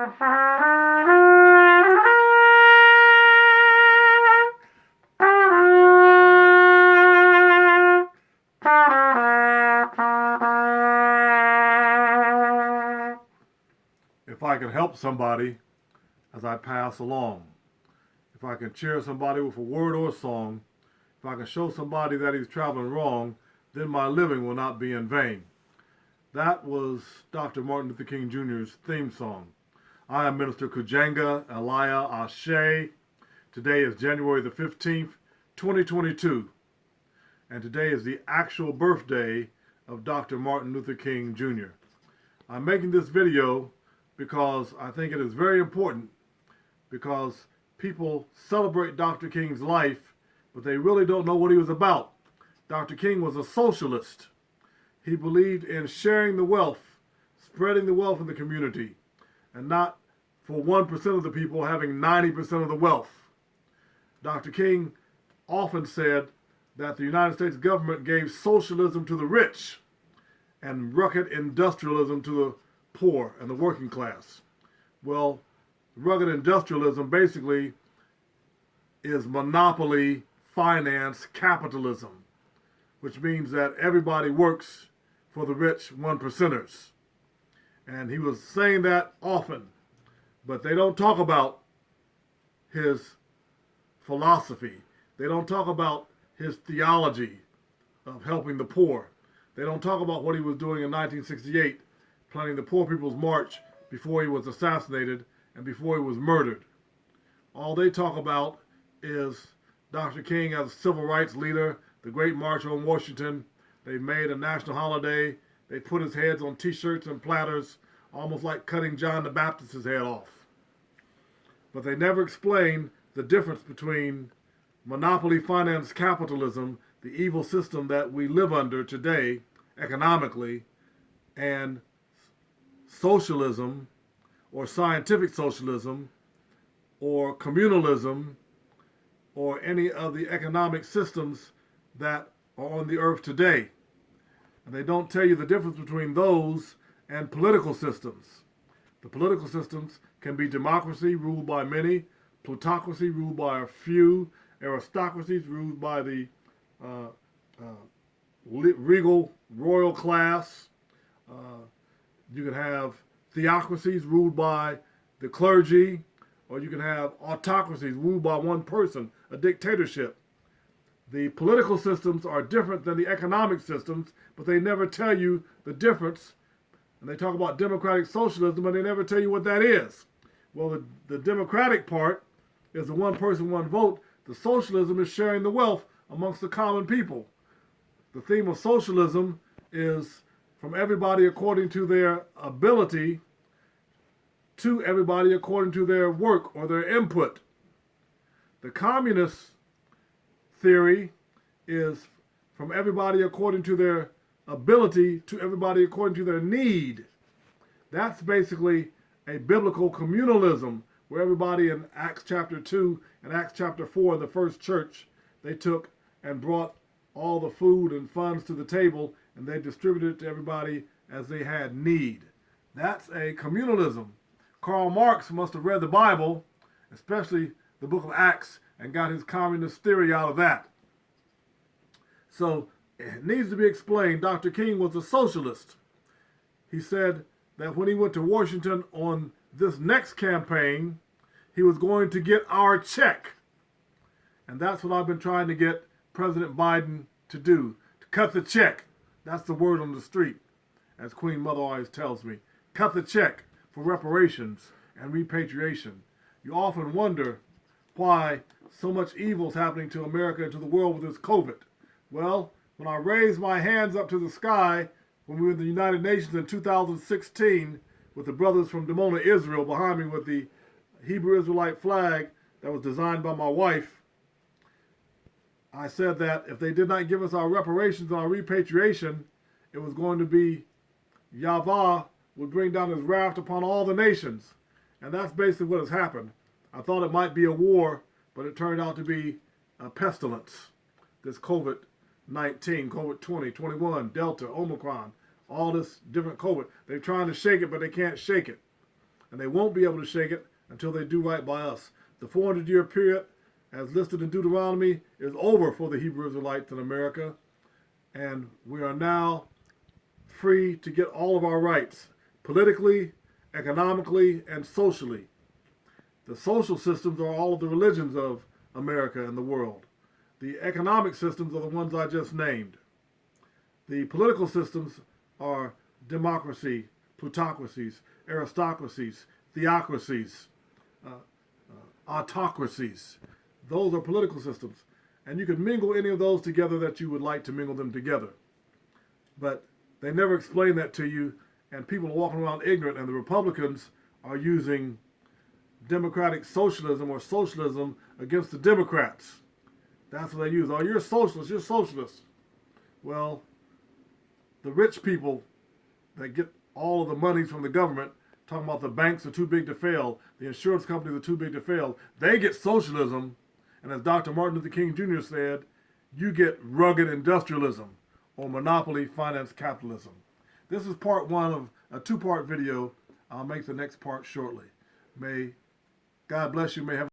If I can help somebody as I pass along, if I can cheer somebody with a word or a song, if I can show somebody that he's traveling wrong, then my living will not be in vain. That was Dr. Martin Luther King Jr.'s theme song. I am Minister Kujanga Elia Ashe. Today is January the 15th, 2022. And today is the actual birthday of Dr. Martin Luther King Jr. I'm making this video because I think it is very important, because people celebrate Dr. King's life, but they really don't know what he was about. Dr. King was a socialist. He believed in sharing the wealth, spreading the wealth in the community, and not for 1% of the people having 90% of the wealth. Dr. King often said that the United States government gave socialism to the rich and rugged industrialism to the poor and the working class. Well, rugged industrialism basically is monopoly finance capitalism, which means that everybody works for the rich 1%ers. And he was saying that often, but they don't talk about his philosophy. They don't talk about his theology of helping the poor. They don't talk about what he was doing in 1968, planning the Poor People's March before he was assassinated and before he was murdered. All they talk about is Dr. King as a civil rights leader, the Great March on Washington. They made a national holiday. They put his heads on t-shirts and platters, almost like cutting John the Baptist's head off. But they never explain the difference between monopoly finance capitalism, the evil system that we live under today economically, and socialism, or scientific socialism, or communalism, or any of the economic systems that are on the earth today. And they don't tell you the difference between those and political systems. The political systems can be democracy ruled by many, plutocracy ruled by a few, aristocracies ruled by the regal royal class. You can have theocracies ruled by the clergy, or you can have autocracies ruled by one person, a dictatorship. The political systems are different than the economic systems, but they never tell you the difference. And they talk about democratic socialism, and they never tell you what that is. Well, the democratic part is the one person, one vote. The socialism is sharing the wealth amongst the common people. The theme of socialism is from everybody according to their ability to everybody according to their work or their input. The communist theory is from everybody according to their ability to everybody according to their need. That's basically a biblical communalism, where everybody in Acts chapter 2 and Acts chapter 4 in the first church, they took and brought all the food and funds to the table, and they distributed it to everybody as they had need. That's a communalism. Karl Marx must have read the Bible, especially the book of Acts, and got his communist theory out of that. So it needs to be explained. Dr. King was a socialist. He said that when he went to Washington on this next campaign, he was going to get our check. And that's what I've been trying to get President Biden to do, to cut the check. That's the word on the street, as Queen Mother always tells me. Cut the check for reparations and repatriation. You often wonder why so much evil is happening to America and to the world with this COVID. Well, when I raised my hands up to the sky when we were in the United Nations in 2016 with the brothers from Dimona, Israel behind me with the Hebrew Israelite flag that was designed by my wife, I said that if they did not give us our reparations and our repatriation, it was going to be Yahweh would bring down his wrath upon all the nations. And that's basically what has happened. I thought it might be a war, but it turned out to be a pestilence. This COVID-19, COVID-20, 21, Delta, Omicron, all this different COVID. They're trying to shake it, but they can't shake it. and they won't be able to shake it until they do right by us. The 400-year period, as listed in Deuteronomy, is over for the Hebrew Israelites in America, and we are now free to get all of our rights, politically, economically, and socially. The social systems are all of the religions of America and the world. The economic systems are the ones I just named. The political systems are democracy, plutocracies, aristocracies, theocracies, autocracies. Those are political systems. And you can mingle any of those together that you would like to mingle them together. But they never explain that to you, and people are walking around ignorant, and the Republicans are using democratic socialism or socialism against the Democrats. That's what they use. Oh, you're a socialist, you're socialist. Well, the rich people that get all of the monies from the government, talking about the banks are too big to fail, the insurance companies are too big to fail, they get socialism, and as Dr. Martin Luther King Jr. said, you get rugged industrialism or monopoly finance capitalism. This is part one of a two-part video. I'll make the next part shortly. May God bless you. May heaven